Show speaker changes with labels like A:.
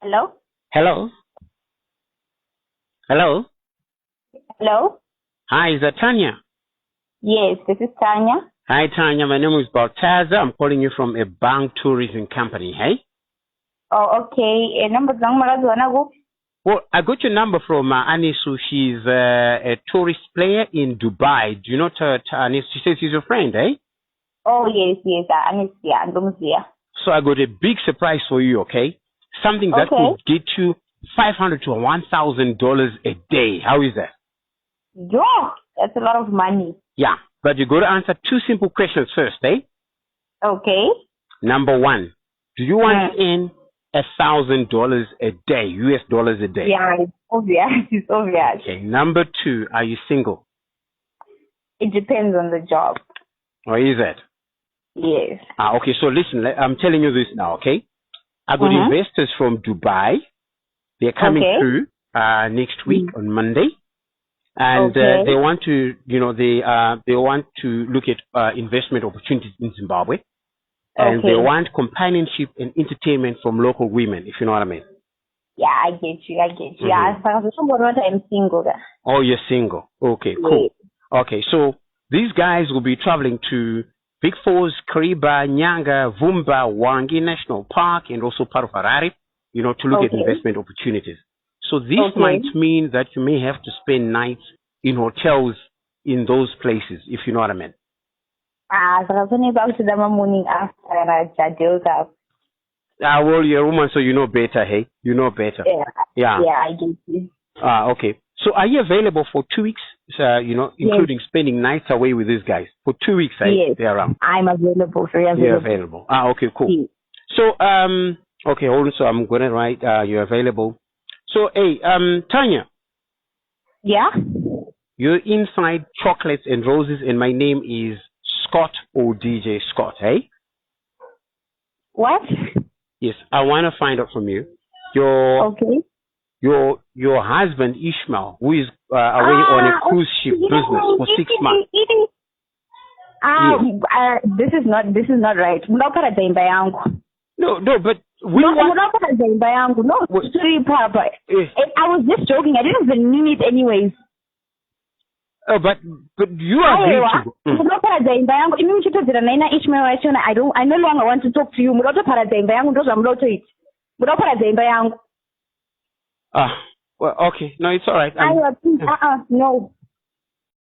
A: Hello?
B: Hello? Hello?
A: Hello?
B: Hi, is that Tanya?
A: Yes, this is Tanya.
B: Hi, Tanya. My name is Baltaza. I'm calling you from a bank tourism company, hey?
A: Oh, okay. Number zangu.
B: Well, I got your number from Anisu. She's a tourist player in Dubai. Do you know Anisu? She says she's your friend, eh?
A: Oh, yes. Andomzia.
B: So I got a big surprise for you, okay? Something that could get you $500 to $1,000 a day. How is that?
A: Yo, that's a lot of money.
B: Yeah, but you got to answer two simple questions first, eh?
A: Okay.
B: Number one, do you want to earn $1,000 a day, US dollars a day?
A: Yeah, it's obvious. It's obvious.
B: Okay. Number two, are you single?
A: It depends on the job.
B: Or is it?
A: Yes.
B: Okay, so listen, I'm telling you this now, okay? I got investors from Dubai. They're coming through next week on Monday. And they want to, they want to look at investment opportunities in Zimbabwe. And they want companionship and entertainment from local women, if you know what I mean.
A: Yeah, I get you. Yeah, I'm single.
B: Oh, you're single. Okay, cool. Okay, so these guys will be traveling to Big Falls, Kariba, Nyanga, Vumba, Wangi National Park, and also part of Harare, to look at investment opportunities. So this might mean that you may have to spend nights in hotels in those places, if you know what I mean.
A: Morning after
B: well, you're a woman, so you know better, hey? You know better.
A: Yeah, I get you.
B: Okay. So are you available for 2 weeks, including spending nights away with these guys? For 2 weeks,
A: yes.
B: They're around.
A: I'm available.
B: You're available. Okay, cool.
A: Yes.
B: So, okay, hold on. So I'm going to write, you're available. So, hey, Tanya.
A: Yeah?
B: You're inside Chocolates and Roses, and my name is Scott or DJ Scott, hey?
A: What?
B: Yes, I want to find out from you. Your husband Ishmael, who is away on a cruise ship business for 6 months.
A: This is not right.
B: No, but
A: Papa. I was just joking. I didn't even mean it anyways.
B: Oh, but you agreed to.
A: I no longer want to talk to you.
B: Well, okay. No, it's all right.
A: No.